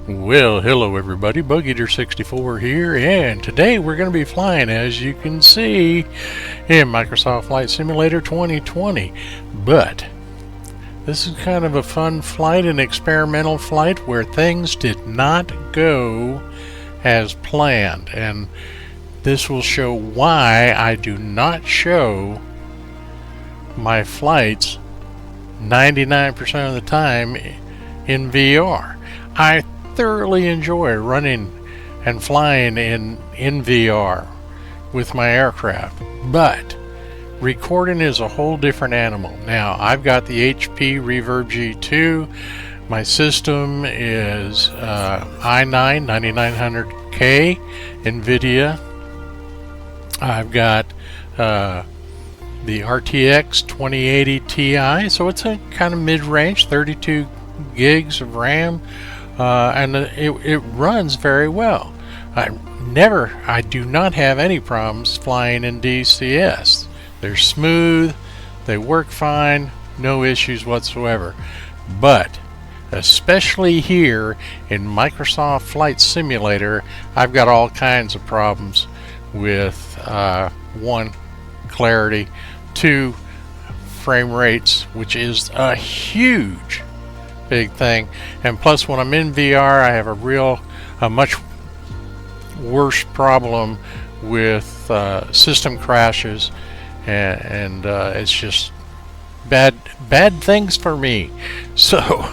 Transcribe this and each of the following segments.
Well, hello everybody, BugEater64 here, and today we're going to be flying, as you can see, in Microsoft Flight Simulator 2020. But this is kind of a fun flight, an experimental flight where things did not go as planned, and this will show why I do not show my flights 99% of the time in VR. I thoroughly enjoy running and flying in VR with my aircraft, but recording is a whole different animal. Now, I've got the HP Reverb G2. My system is i9 9900K NVIDIA. I've got the RTX 2080 Ti, so it's a kind of mid-range, 32 gigs of RAM. And it runs very well. I do not have any problems flying in DCS. They're smooth, they work fine, no issues whatsoever. But especially here in Microsoft Flight Simulator, I've got all kinds of problems with one, clarity, two, frame rates, which is a huge big thing, and plus when I'm in VR I have a much worse problem with system crashes, and it's just bad things for me. So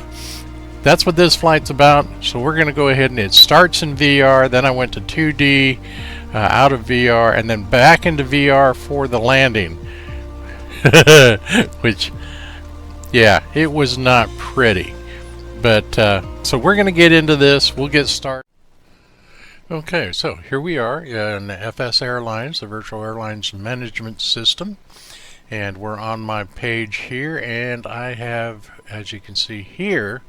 that's what this flight's about. So we're gonna go ahead, and it starts in VR, then I went to 2D, out of VR, and then back into VR for the landing. Which, yeah, it was not pretty. But so we're going to get into this. We'll get started. Okay, so here we are in FS Airlines, the Virtual Airlines Management System, and we're on my page here, and I have, as you can see here,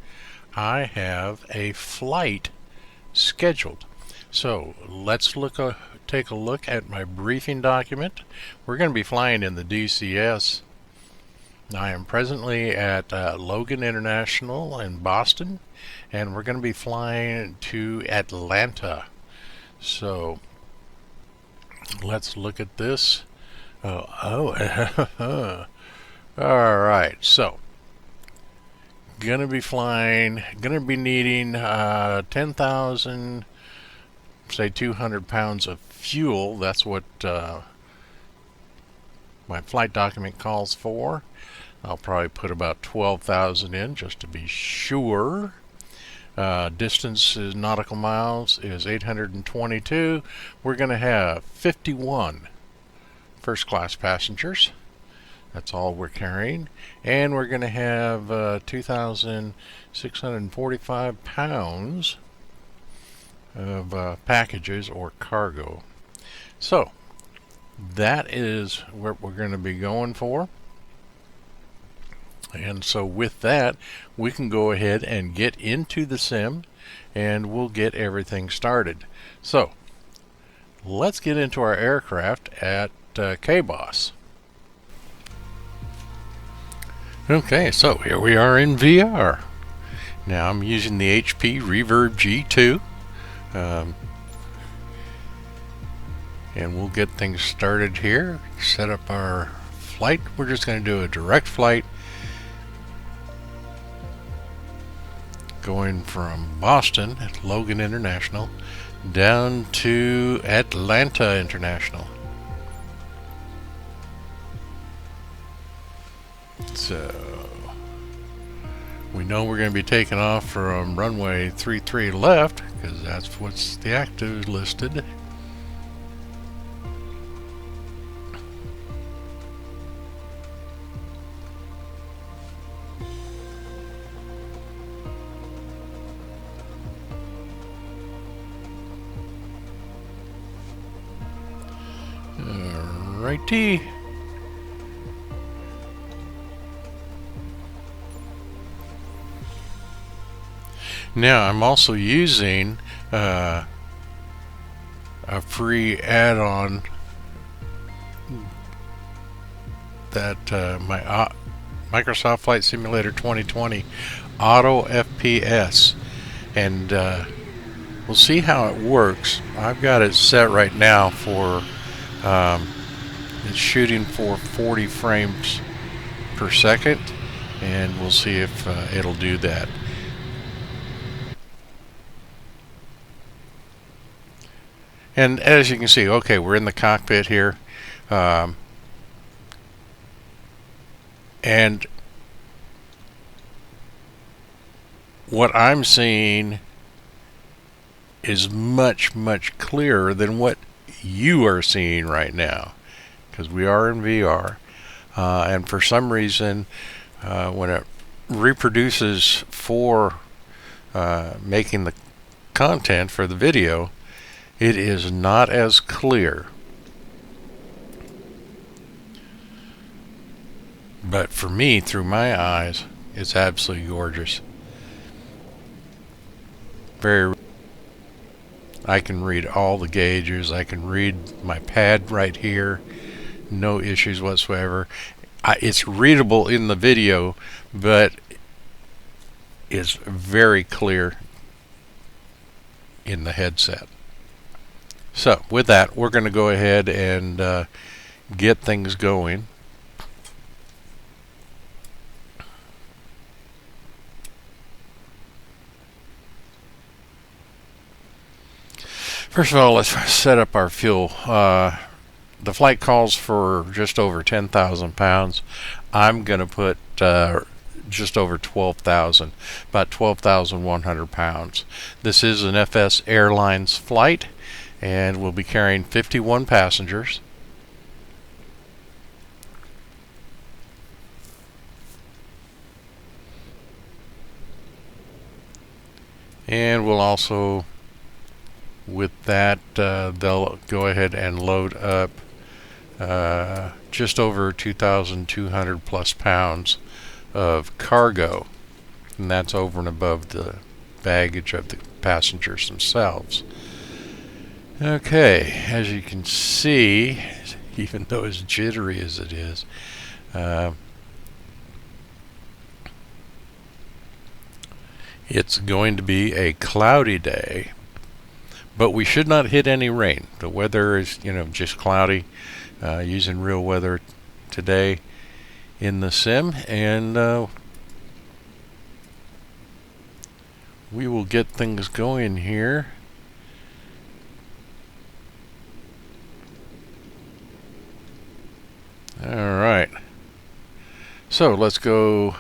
I have a flight scheduled. So let's take a look at my briefing document. We're going to be flying in the DCS. I am presently at Logan International in Boston, and we're going to be flying to Atlanta. So let's look at this. Alright, so going to be needing 10,000, say 200 pounds of fuel. That's what my flight document calls for. I'll probably put about 12,000 in just to be sure. Distance is nautical miles is 822. We're going to have 51 first class passengers. That's all we're carrying. And we're going to have 2,645 pounds of packages or cargo. So that is what we're going to be going for. And so with that, we can go ahead and get into the sim, and we'll get everything started. So let's get into our aircraft at KBOS. Okay, so here we are in VR. Now I'm using the HP Reverb G2, and we'll get things started here. Set up our flight. We're just going to do a direct flight going from Boston at Logan International down to Atlanta International. So we know we're going to be taking off from runway 33 left, because that's what's the active listed. Alrighty. Now I'm also using a free add-on that my Microsoft Flight Simulator 2020 Auto FPS, and we'll see how it works. I've got it set right now for it's shooting for 40 frames per second, and we'll see if it'll do that. And as you can see, okay, we're in the cockpit here, and what I'm seeing is much, much clearer than what you are seeing right now, because we are in VR, and for some reason when it reproduces for making the content for the video, it is not as clear. But for me, through my eyes, it's absolutely gorgeous. I can read all the gauges. I can read my pad right here. No issues whatsoever. It's readable in the video, but it's very clear in the headset. So with that, we're going to go ahead and get things going. First of all, let's set up our fuel. The flight calls for just over 10,000 pounds. I'm going to put just over 12,000, about 12,100 pounds. This is an FS Airlines flight, and we'll be carrying 51 passengers. And we'll also, with that, they'll go ahead and load up just over 2,200 plus pounds of cargo, and that's over and above the baggage of the passengers themselves. Okay, as you can see, even though as jittery as it is, it's going to be a cloudy day, but we should not hit any rain. The weather is, just cloudy, using real weather today in the sim, and we will get things going here. Alright, so let's go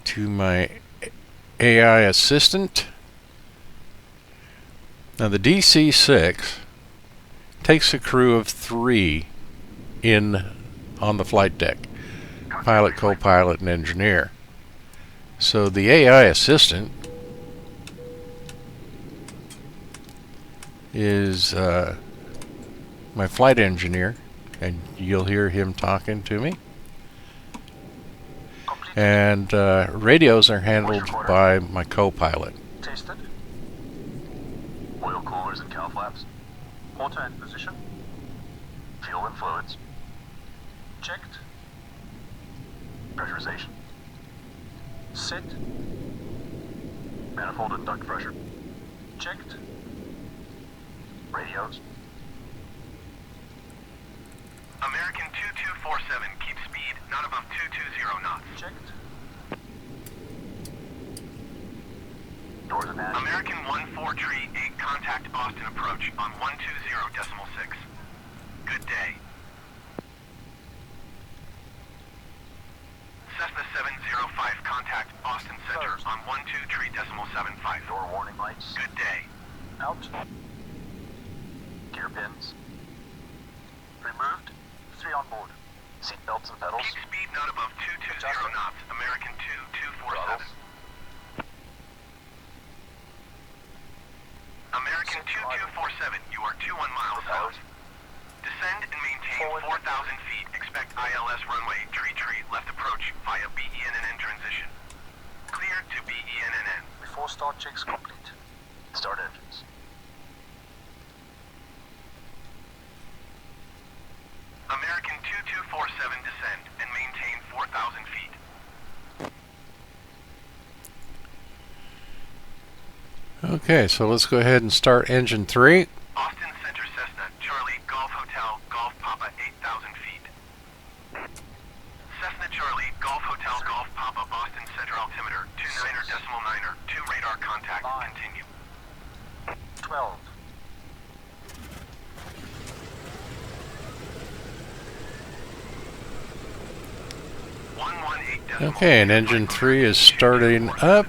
to my AI assistant. Now the DC6 takes a crew of 3 on the flight deck: pilot, co-pilot, and engineer. So the AI assistant is my flight engineer, and you'll hear him talking to me. And radios are handled by my co-pilot. Tested. Oil coolers and cow flaps. Auto in position. Fuel and fluids. Checked. Pressurization. Set. Manifold and duct pressure. Checked. Radios. American 2247, keep speed not above 220 knots. Checked. Doors and hatches. American 143, contact Boston approach on 120.6. Good day. Cessna 705, contact Boston Center on 123.75. Door warning lights. Good day. Out. Gear pins. Removed. 3 on board. Seat belts and pedals. Keep speed not above 220 knots. American 2247. Throttles. American 2247, you are 21 miles south. Descend and maintain 4,000 feet. Expect ILS runway, tree, left approach via BENNN transition. Clear to BENNN. Before start checks complete. Start engines. American 2247, descend and maintain 4,000 feet. Okay, so let's go ahead and start engine 3. Austin Center Cessna, Charlie, Golf Hotel, Golf Papa, 8,000 feet. Cessna Charlie, Golf Hotel, Golf Papa, Boston Center altimeter, 29er decimal 9er, 2 radar contact, continue. 12. Okay, and engine 3 is starting up.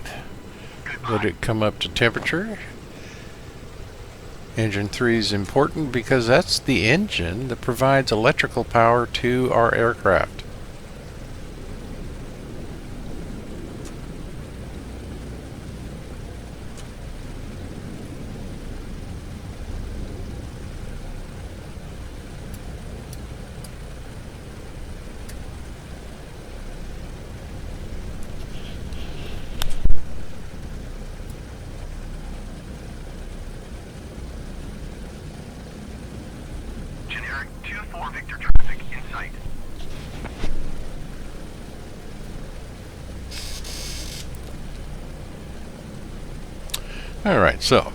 Let it come up to temperature. Engine 3 is important because that's the engine that provides electrical power to our aircraft. Generic 2-4 Victor traffic in sight. Alright, so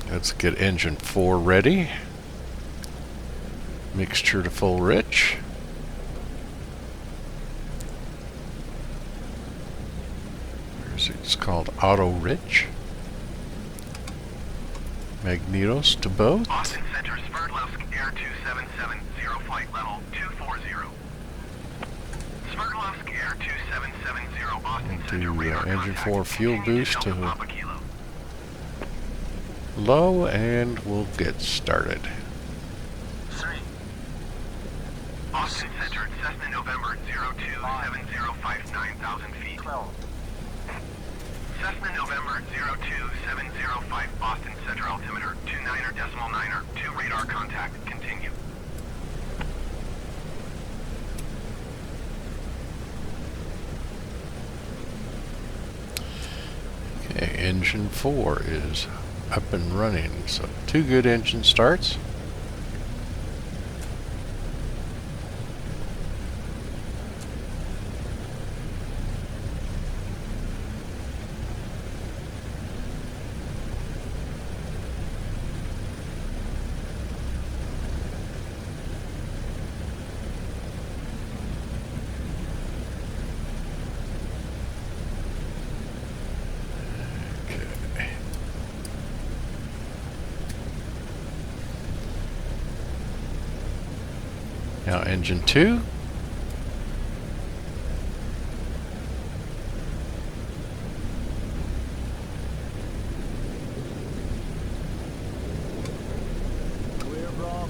let's get engine 4 ready. Mixture to full rich. It's called auto rich. Magnetos to both. Austin Center, Sverdlovsk Air 277, 0 flight level 240. Sverdlovsk Air 2770, Austin Center, Do radar engine contact, 4 fuel continue boost Delta to Papa Kilo. low, and we'll get started. 3. Austin Center, Cessna November 027059,000 feet. 12. Cessna November 02705, Boston Center altimeter, 29er decimal 9er, 2 radar contact, continue. Okay, engine 4 is up and running, so 2 good engine starts. Now engine 2. Clear, bro.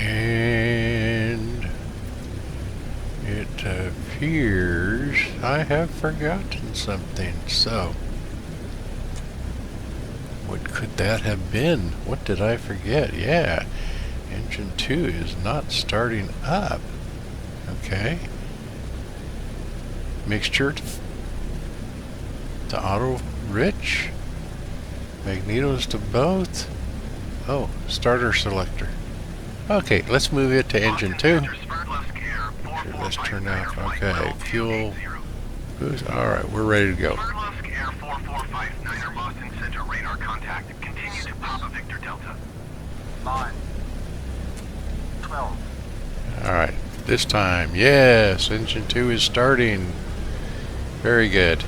And it appears I have forgotten something. So, what could that have been? What did I forget? Yeah, engine 2 is not starting up. Okay. Mixture to auto rich. Magnetos to both. Oh, starter selector. Okay, let's move it to engine 2. Let's turn off. Okay, fuel boost. Alright, we're ready to go. Sverdlovsk Air 4459er, Boston Center, radar contact, continue to Papa Victor Delta. 9. 12. Alright, this time, yes, engine 2 is starting. Very good.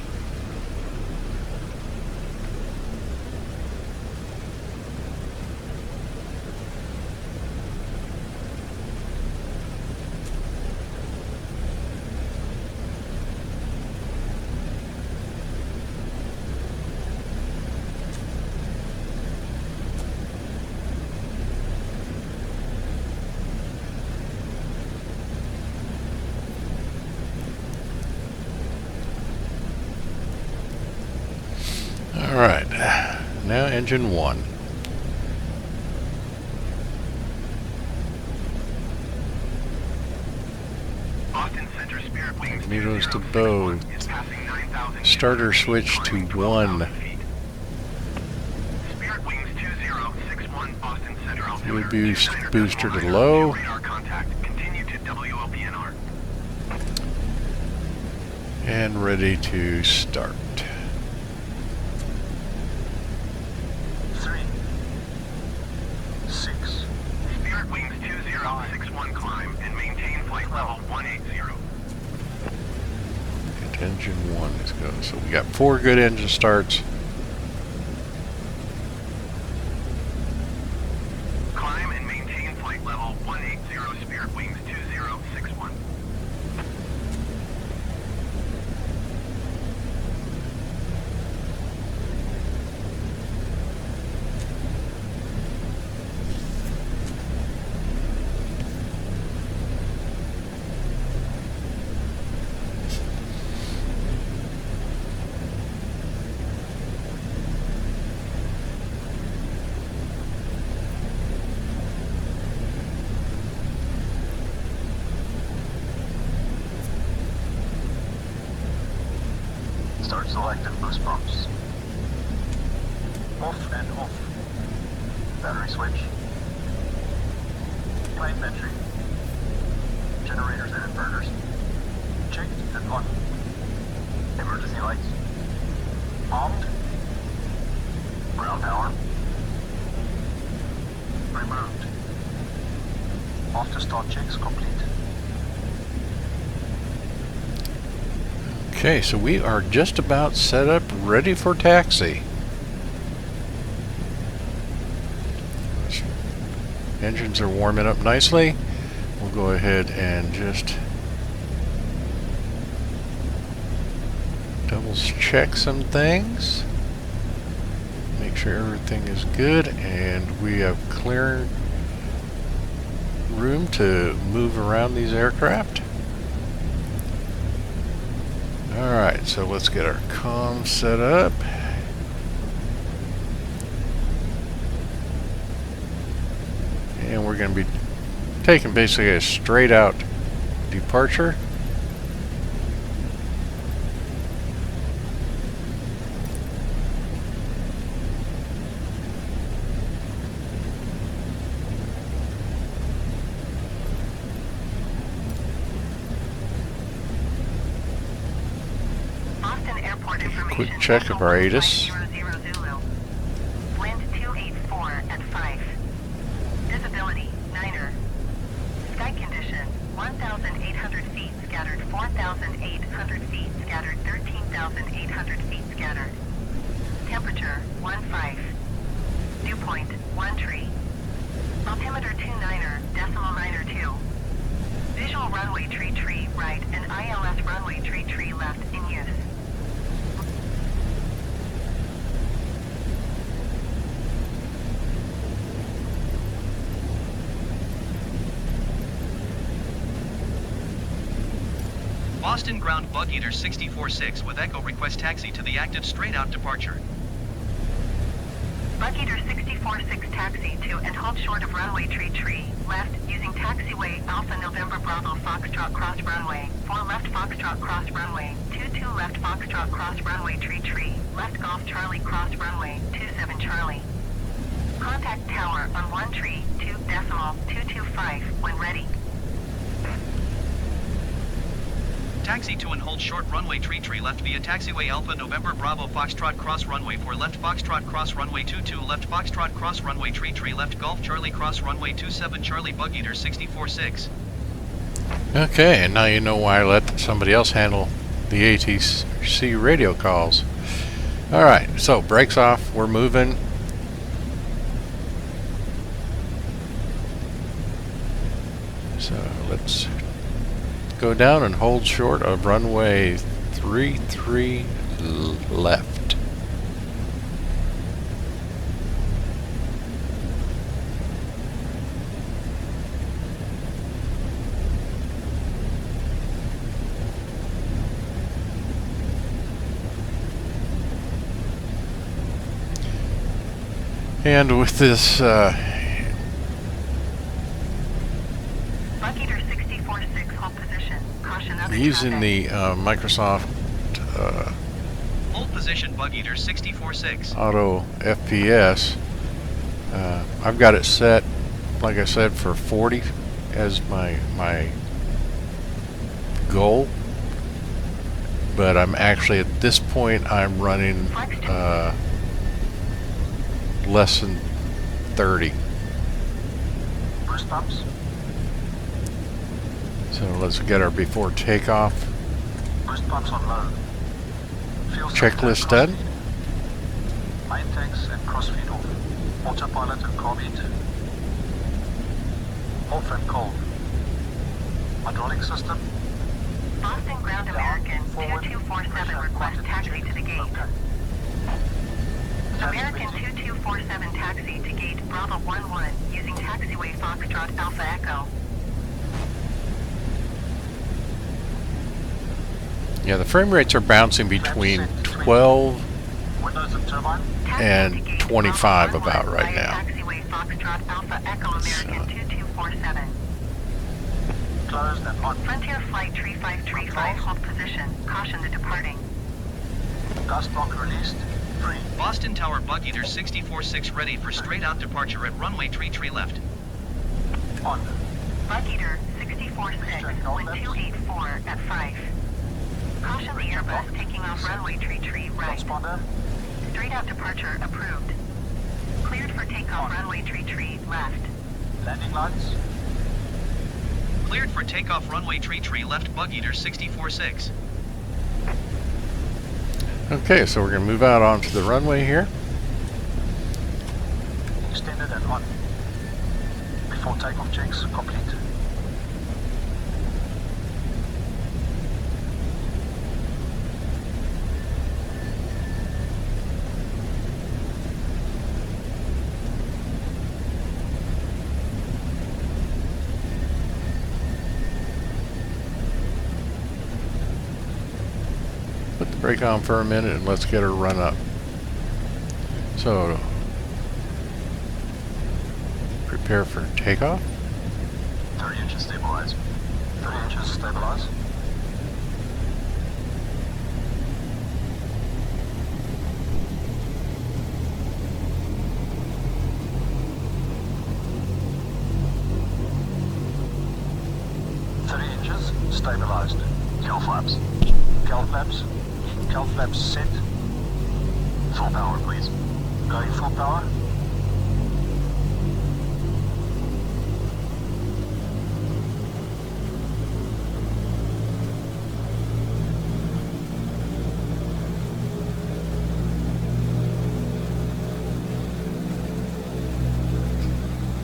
Alright, now engine 1. Austin Center, Spirit Wings Magnetos to 2061 both. is passing 9,000 starter switch to 1. Spirit Wings 2061 Boston Center Fuel altimeter. booster to low. Radar contact. Continue to WLPNR. And ready to start. 3, 6, Spirit Wings 2061 climb and maintain flight level 180. And engine 1 is go. So we got 4 good engine starts. Climb and maintain flight level 180. Spirit Wings 2061. start selected boost pumps. Off and off. Battery switch. Pipe entry. Generators and inverters. Checked and on. Emergency lights. Armed. Ground power. Removed. After start checks complete. Okay, so we are just about set up, ready for taxi. Engines are warming up nicely. We'll go ahead and just double check some things. Make sure everything is good, and we have clear room to move around these aircraft. Alright, so let's get our comms set up. And we're going to be taking basically a straight out departure. Quick check of our ATIS. Wind 284 at 5. Visibility 9er. Sky condition 1,800 feet scattered, 4,800 feet scattered, 13,800 feet scattered. Temperature 15. Dew point 1 tree. Altimeter 29er, decimal 9er 2. Visual runway tree right and ILS runway tree left in use. Boston ground Bug Eater 64-6 with Echo request taxi to the active straight out departure. Bug Eater 64-6 taxi to and hold short of runway tree left using taxiway Alpha November Bravo Foxtrot cross runway 4 left Foxtrot cross runway 22 left Foxtrot cross runway tree left Golf Charlie cross runway 27 Charlie. Contact tower on 1 tree 2.225 when ready. Taxi to and hold short runway tree left via taxiway Alpha November Bravo Foxtrot cross runway 4 left Foxtrot cross runway 22 left Foxtrot cross runway tree left Golf Charlie cross runway 27 Charlie Bug Eater 64-6. Okay, and now you know why I let somebody else handle the ATC radio calls. Alright, so brakes off, we're moving. So let's go down and hold short of runway 33 left. And with this Bug Eater 64-6 hold position. Caution other using traffic. the Microsoft position, Bug Eater 64-6. Auto FPS. I've got it set, like I said, for 40 as my goal. But I'm actually, at this point, I'm running less than 30. Boost pumps. So let's get our before takeoff Boost pumps on low. Fuel checklist cylinder done. crossfeed. Main tanks and crossfeed off. Autopilot and carb heat. Off and cold. Hydraulic system. Boston Ground American 2247 request taxi to the gate. Okay. American 2247 taxi to gate Bravo 11 using taxiway Foxtrot Alpha Echo. Yeah, the frame rates are bouncing between 12 Windows and turbine. and 25 about right now. Taxiway Foxtrot Alpha Echo American 2247. Closed and on. Frontier Flight 3535 hold position. Caution the departing. Gas block released. Free. Boston Tower, Bug Eater 64-6 ready for straight out departure at runway tree left. On. Bug Eater 64-6, wind 284 at 5. Caution the Airbus taking off runway tree right. Transponder. Straight out departure approved. Cleared for takeoff runway tree left. Landing lights. Cleared for takeoff runway tree left, Bug Eater 64-6. Okay, so we're going to move out onto the runway here. Extended and on. Before takeoff checks complete. Put the brake on for a minute and let's get her run up. So, prepare for takeoff. 30 inches stabilize. 30 inches stabilize. Stabilized. Cal flaps. Cal flaps. Cal flaps set. Full power, please. Going full power.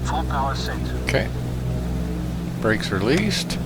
Full power set. Okay. Brakes released.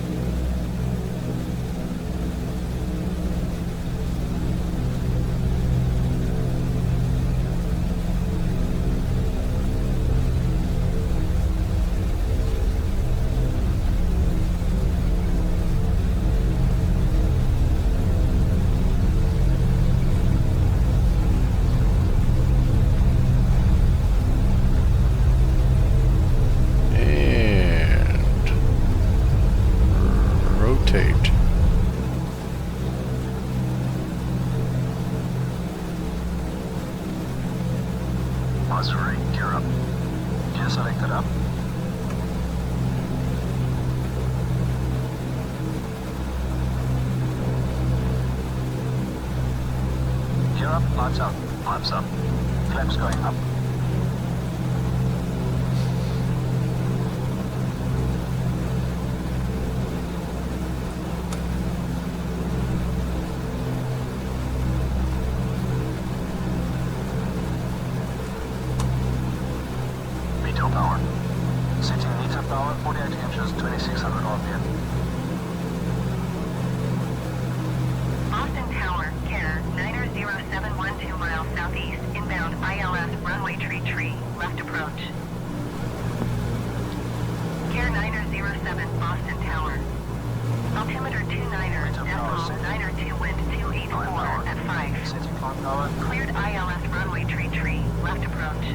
Rotate. Auxiliary, gear up. Gear selected up. Gear up, lights up. Lights up. Flaps going up. VTOL power. Setting meter power, 48 inches, 2600 RPM. Boston Tower, care, Niner 0712 miles southeast, inbound ILS runway tree, left approach. Care Niner 07 Boston Tower. Altimeter 29er, decimal Niner 2 wind 284 at 5. Setting climb power. Cleared ILS runway tree, left approach.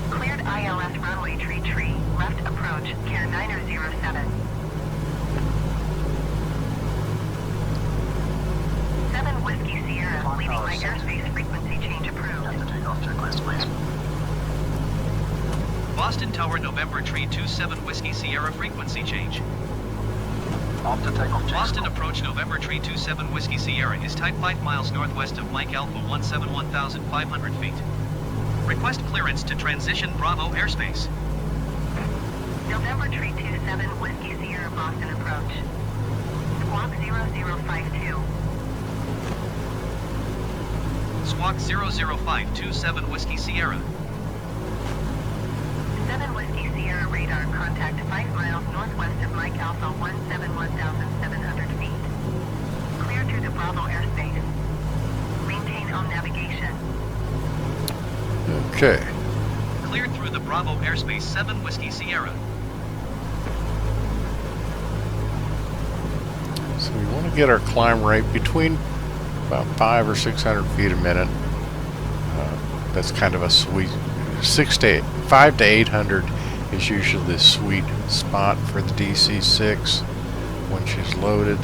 Cleared ILS runway tree, left approach. approach, Care 907. 7 Whiskey Sierra, leaving my airspace frequency change approved. And the takeoff checklist, please. Boston Tower November Tree 27 Whiskey Sierra frequency change. Off to takeoff change. Boston approach November Tree 27 Whiskey Sierra is type 5 miles northwest of Mike Alpha 171,500 feet. Request clearance to transition Bravo airspace. November Tree 27 Whiskey Sierra Boston approach. Squawk 0052. Squawk 00527 Whiskey Sierra. 7 Whiskey Sierra radar contact 5 miles northwest of Mike Alpha 171,700 feet. Clear to the Bravo airspace. Maintain on navigation. Okay. Cleared through the Bravo airspace 7 Whiskey Sierra. So we want to get our climb rate between about 500 or 600 feet a minute. That's kind of a sweet 5 to 800 is usually the sweet spot for the DC6 when she's loaded.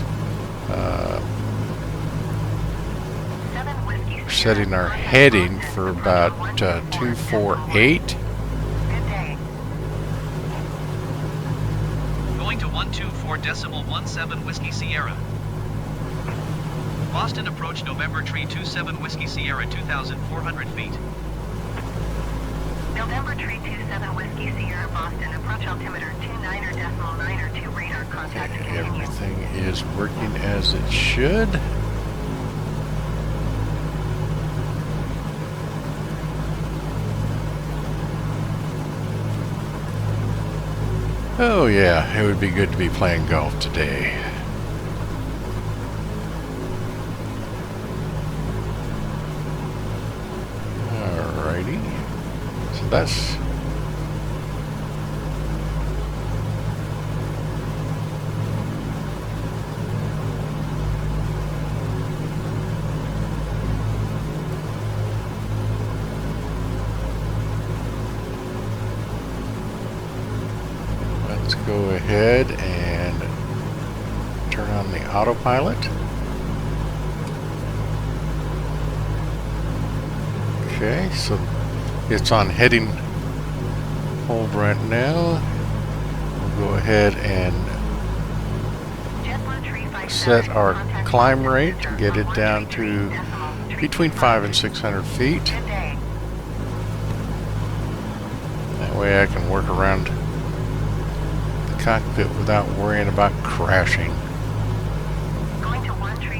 We're setting our heading for about 248. Good day. Going to 124.17 Whiskey Sierra. Boston approach November Tree 27 Whiskey Sierra 2,400 feet. November Tree 27 Whiskey Sierra Boston approach altimeter 29.902 radar contact continue. Everything is working as it should. Oh yeah, it would be good to be playing golf today. Alrighty. So that's let's go ahead and turn on the autopilot. Okay, so it's on heading hold right now. We'll go ahead and set our climb rate to get it down to between 500 and 600 feet. That way I can work around the cockpit without worrying about crashing. Going to 1 tree,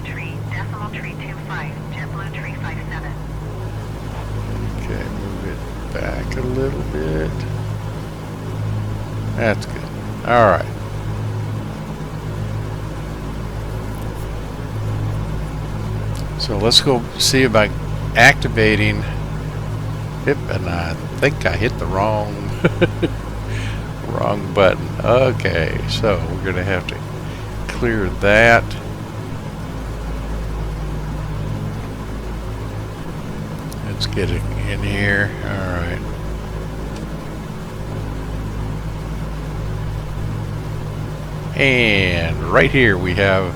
decimal tree 25, JetBlue tree 57. Okay, move it back a little bit. That's good. Alright. So let's go see about activating. Yep, and I think I hit the wrong wrong button. Okay, so we're going to have to clear that. Let's get it in here. Alright. And right here we have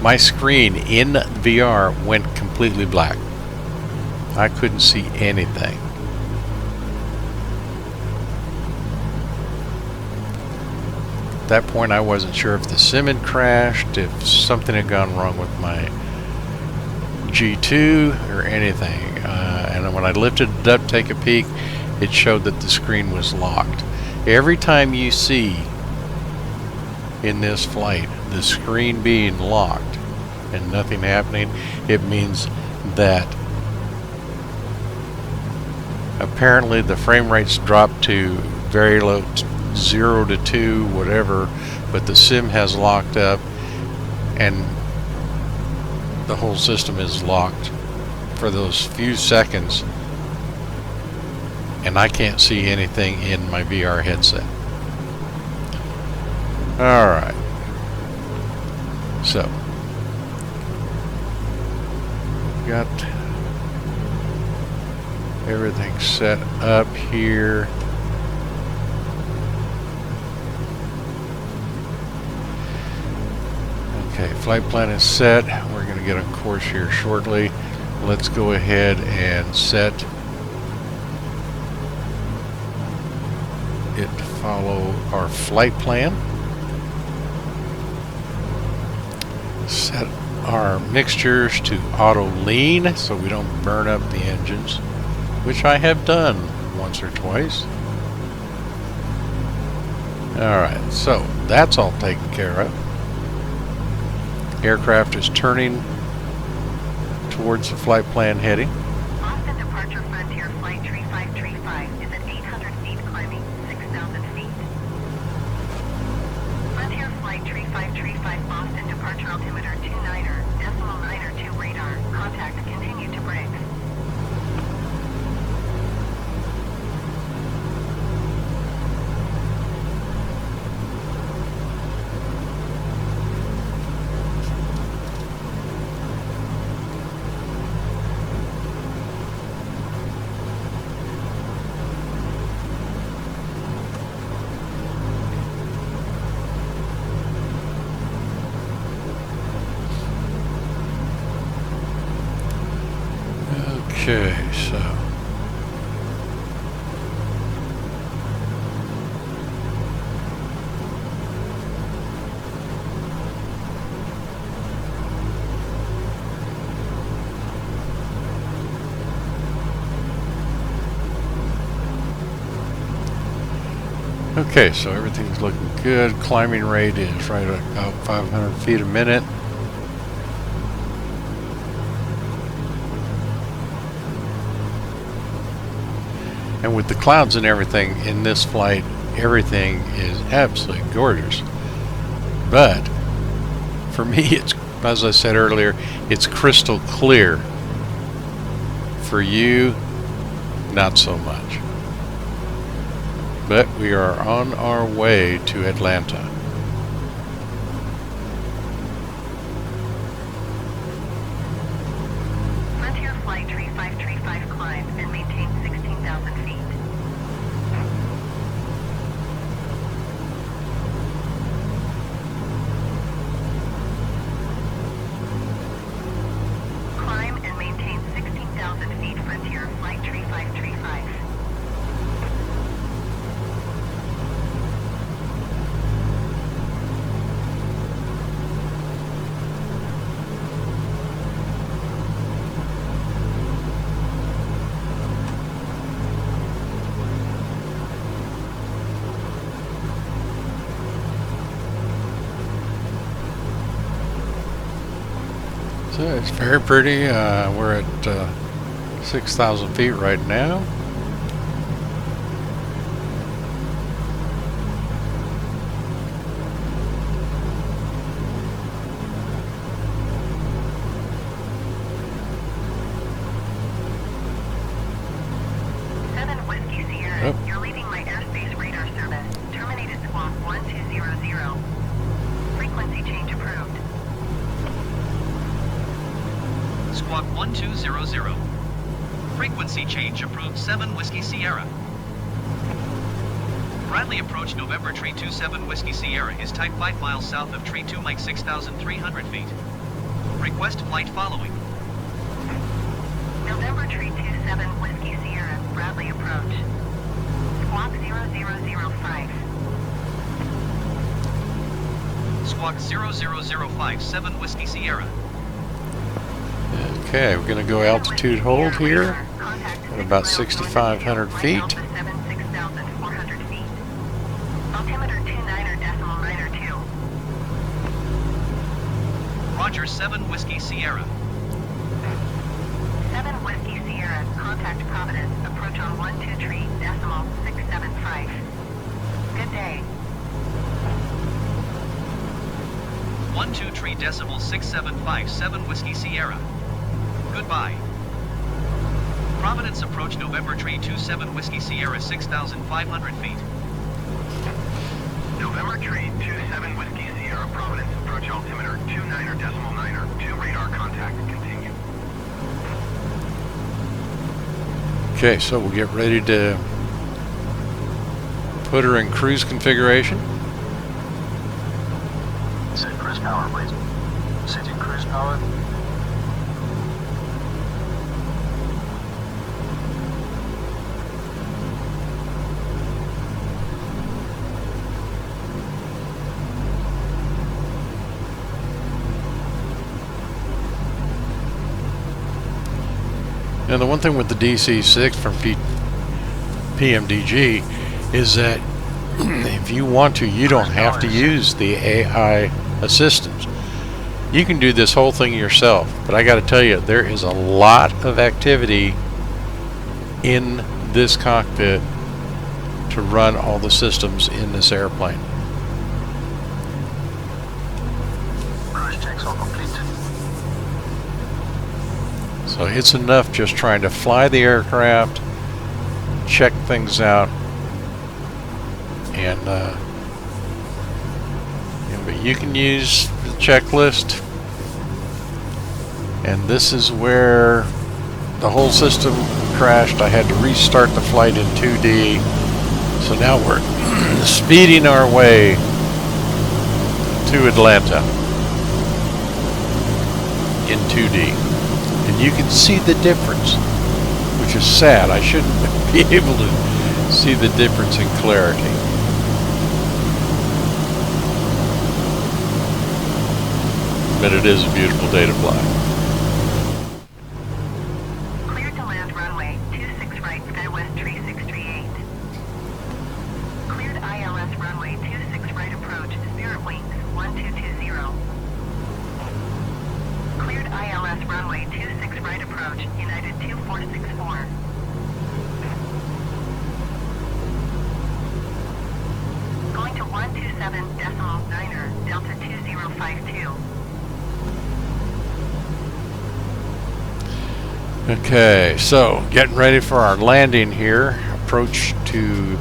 my screen in VR went completely black. I couldn't see anything. At that point I wasn't sure if the sim had crashed, if something had gone wrong with my G2 or anything. And when I lifted it up to take a peek, it showed that the screen was locked. Every time you see in this flight the screen being locked and nothing happening, it means that apparently the frame rates dropped to very low, 0 to 2, whatever, but the sim has locked up and the whole system is locked for those few seconds, and I can't see anything in my VR headset. Alright, so got everything set up here. Okay, flight plan is set. We're going to get on course here shortly. Let's go ahead and set it to follow our flight plan. Set our mixtures to auto lean so we don't burn up the engines, which I have done once or twice. Alright, so that's all taken care of. Aircraft is turning towards the flight plan heading. Austin departure Frontier Flight 3535 is at 800 feet climbing 6,000 feet. Frontier Flight 3535 Austin departure altimeter 29er, decimal 9er 2 radar, contact continue to brakes. Okay, so okay, so everything's looking good. Climbing rate is right at about 500 feet a minute. And with the clouds and everything in this flight, everything is absolutely gorgeous. But for me, it's, as I said earlier, it's crystal clear. For you, not so much. But we are on our way to Atlanta. Frontier Flight 3535 climb and maintain 16,000 feet. Climb and maintain 16,000 feet Frontier Flight 3535. So it's very pretty. We're at 6,000 feet right now. Sierra, you're leaving my airspace radar service. Terminated squawk 1200. Frequency change approved. Squawk 1200. Frequency change approved 7 Whiskey Sierra. Bradley approach November Tree 27 Whiskey Sierra is type 5 miles south of Tree 2 Mike 6,300 feet. Request flight following. November Tree 27 Whiskey Sierra, Bradley approach. Squawk 0005. Squawk 00005 7 Whiskey Sierra. Okay, we're going to go altitude hold here at about 6,500 feet. Altimeter 29er decimal 9er 2. Roger 7 Whiskey Sierra. 7 Whiskey Sierra, contact Providence, approach on 12 tree decimal 675. Good day. 12 tree decimal 675 7 Whiskey Sierra. Goodbye. Providence approach November Tree 27 Whiskey Sierra 6,500 feet. November Tree 27 Whiskey Sierra Providence approach altimeter 29er decimal 9er 2 radar contact continue. Okay, so we'll get ready to put her in cruise configuration. Set cruise power, please. Cruise power. Now the one thing with the DC6 from PMDG is that if you want to, you don't have to use the AI assistance. You can do this whole thing yourself, but I got to tell you, there is a lot of activity in this cockpit to run all the systems in this airplane. Cruise checks are complete. So it's enough just trying to fly the aircraft, check things out, and but you can use the checklist, and this is where the whole system crashed. I had to restart the flight in 2D, so now we're speeding our way to Atlanta in 2D. And you can see the difference, which is sad. I shouldn't be able to see the difference in clarity. But it is a beautiful day to fly. Clear to land runway 26 right, SkyWest tree 638. Cleared ILS runway 26 right approach, Spirit Wings 1220. Cleared ILS runway 26 right approach, United 2464. Going to 127.9er, Delta 2052. Okay, so getting ready for our landing here. Approach to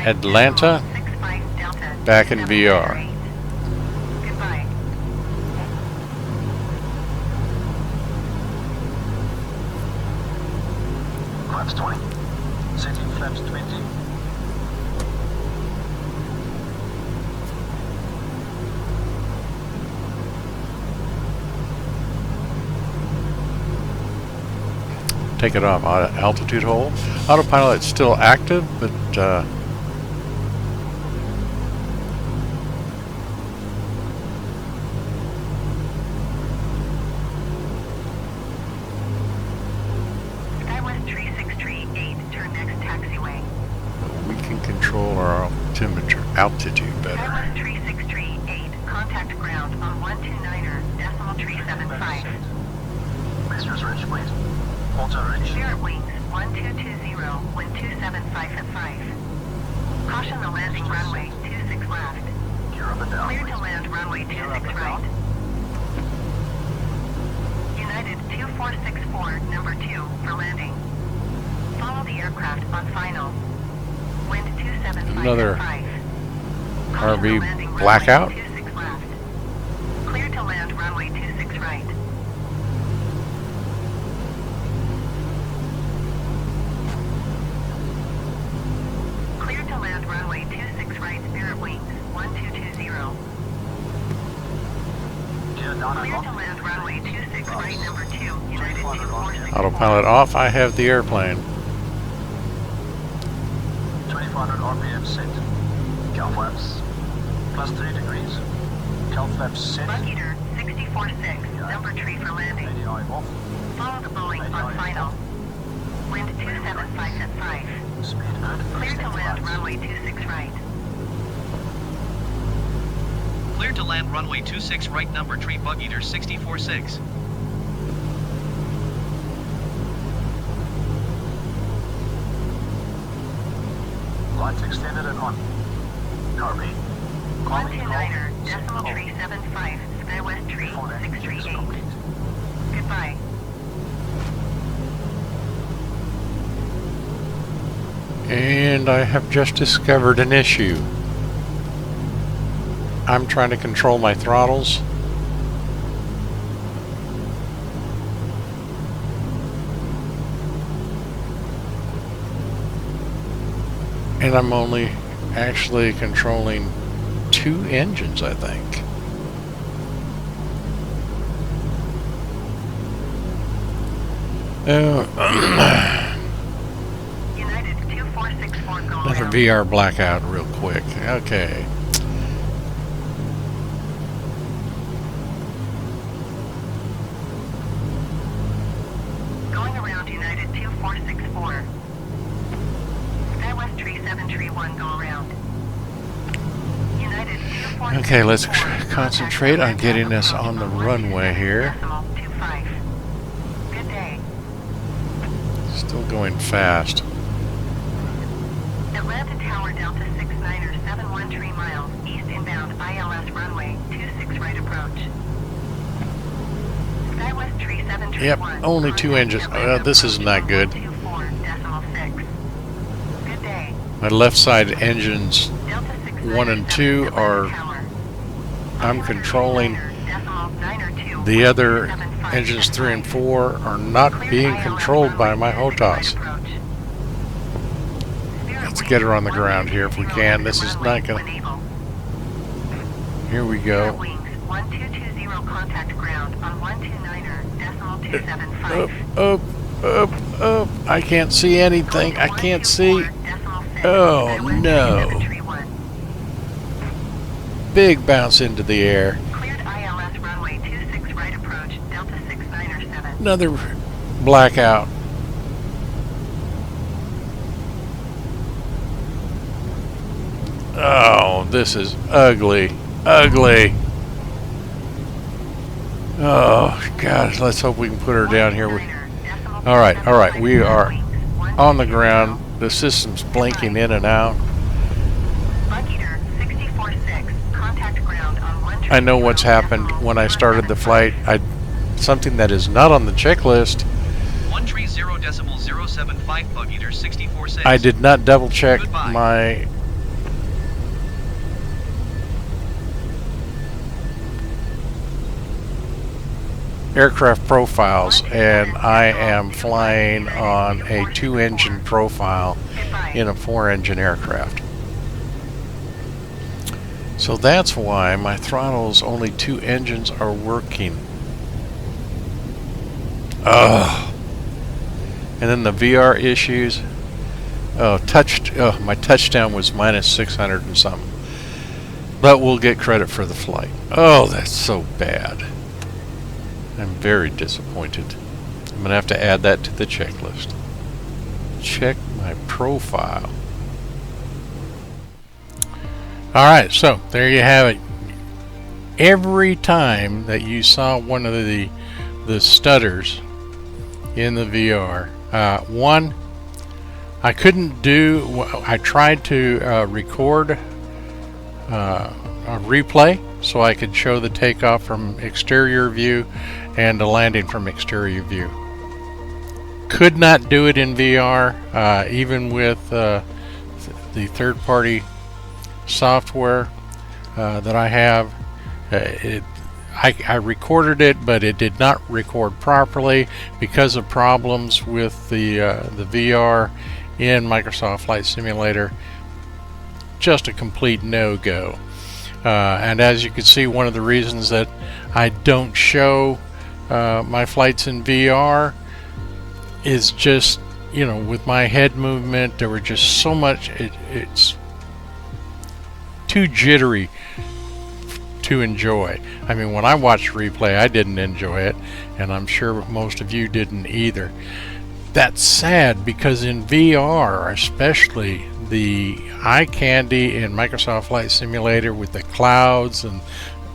Atlanta, back in VR. Goodbye. Flaps 20. Setting flaps 20. Take it off. Altitude hold. Autopilot's still active, but SkyWest tree 638, turn next taxiway. we can control our altitude better. SkyWest tree 638, contact ground on 129er, decimal tree 75. Masters Ridge, please. Alter Ridge. Spirit Wings 1220, wind 275 at 5. Caution the landing runway 26 left. Gear up and down, Clear to please. land runway Gear up 26 and right. down. United 2464, number 2, for landing. Follow the aircraft on final. Wind 275 Another at 5. Caution the RV landing runway blackout. 26 left. Clear to land runway 26 right. Clear to land runway 26 right, Spirit Wings 1220. Gear down and Clear to lock. land runway 26 right, number 2, United 2464. Autopilot off. I have the airplane. 2500 RPM set. Cal flaps. Plus 3 degrees. Cal flaps set. Bug Eater 646, number tree for landing. ADI off. Follow the Boeing on final. Wind 275 at 5. Speed good. Clear to Extend land flights. runway 26 right. Clear to land runway 26 right, number tree, Bug Eater 646. Lights extended and on. Copy. Calming call. 129er, Set decimal call. tree 75, SkyWest tree Full landing is 638. complete. Goodbye. And I have just discovered an issue. I'm trying to control my throttles. And I'm only actually controlling 2 engines, I think. United 2464 go Another around. VR blackout real quick. Okay. Going around United 2464. Skywest Tree 731 go around. United 2464. Okay, let's concentrate on getting us on the runway here. 25. Good day. Still going fast. Atlanta Tower Delta 69er 713 miles east inbound ILS runway 26 right approach. Skywest Tree 731. Yep, only 2 engines. This is not good. 24.6. Good day. My left side engines Delta 69er 1 and 2 are, Tower. I'm controlling. The other engines 3 and 4 are not being controlled by my HOTAS. Let's get her on the ground here if we can. This is not going to... Here we go. 1220 contact ground on 129er decimal 275. Up. I can't see anything. I can't see. Oh, no. Big bounce into the air. Cleared ILS runway 26 right approach, Delta 69er 7. Another blackout. Oh, this is ugly. Ugly. Oh, God. Let's hope we can put her down here. All right. We are on the ground. The system's blinking in and out. I know what's happened when I started the flight. Something that is not on the checklist. 130.075 bug eater 64.6. I did not double check my aircraft profiles, and I am flying on a 2-engine profile in a 4-engine aircraft. So that's why my throttles, only 2 engines are working. Ugh. And then the VR issues. My touchdown was minus 600 and something. But we'll get credit for the flight. Oh, that's so bad. I'm very disappointed. I'm going to have to add that to the checklist. Check my profile. Alright, so there you have it. Every time that you saw one of the stutters in the VR, one, I couldn't do, I tried to record a replay so I could show the takeoff from exterior view and the landing from exterior view. Could not do it in VR, even with the third-party software that I have. I recorded it, but it did not record properly because of problems with the VR in Microsoft Flight Simulator. Just a complete no-go. And as you can see, one of the reasons that I don't show my flights in VR is just, you know, with my head movement, there were just so much, it's too jittery to enjoy. I mean, when I watched replay, I didn't enjoy it, and I'm sure most of you didn't either. That's sad, because in VR, especially the eye candy in Microsoft Flight Simulator with the clouds and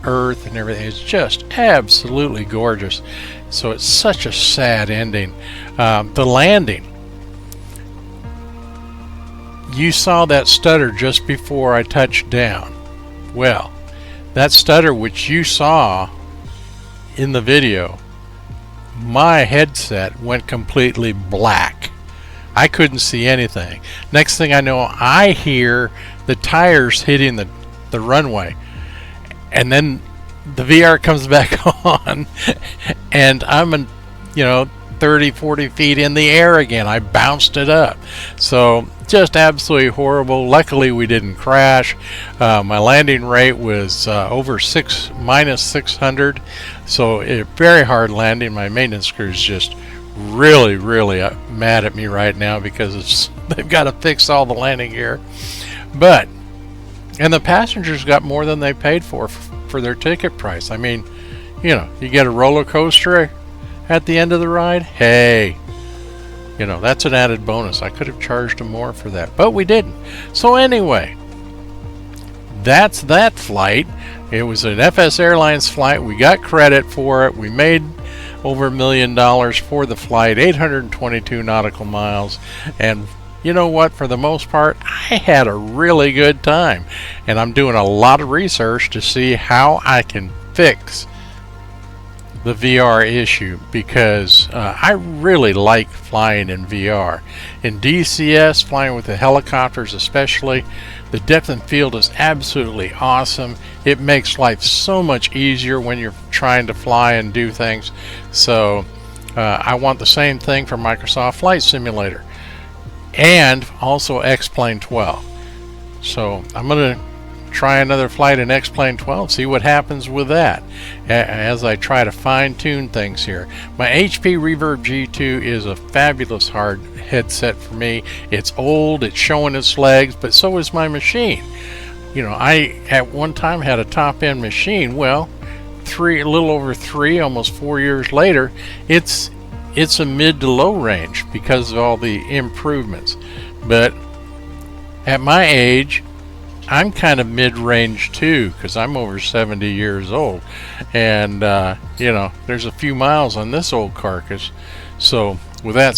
Earth and everything is just absolutely gorgeous. So it's such a sad ending. The landing. You saw that stutter just before I touched down. Well, that stutter which you saw in the video, my headset went completely black. I couldn't see anything. Next thing I know, I hear the tires hitting the runway, and then the VR comes back on, and I'm 30, 40 feet in the air again. I bounced it up. So just absolutely horrible. Luckily we didn't crash. My landing rate was over minus 600, so a very hard landing. My maintenance crews just really mad at me right now because they've got to fix all the landing gear. And the passengers got more than they paid for their ticket price. I mean, you know, you get a roller coaster at the end of the ride. Hey, you know, that's an added bonus. I could have charged them more for that, but we didn't. So anyway, that's that flight. It was an FS Airlines flight. We got credit for it. We made over $1 million for the flight, 822 nautical miles, and you know what? For the most part, I had a really good time, and I'm doing a lot of research to see how I can fix the VR issue, because I really like flying in VR. In DCS, flying with the helicopters especially, the depth and field is absolutely awesome. It makes life so much easier when you're trying to fly and do things. So I want the same thing for Microsoft Flight Simulator, and also X-Plane 12. So I'm going to try another flight in X-Plane 12, see what happens with that as I try to fine-tune things here. My HP Reverb G2 is a fabulous hard headset for me. It's old, it's showing its legs, but so is my machine. You know, I at one time had a top-end machine. Well, a little over 3, almost 4 years later, it's a mid to low range because of all the improvements. But at my age, I'm kind of mid-range too, because I'm over 70 years old, and you know, there's a few miles on this old carcass. So with that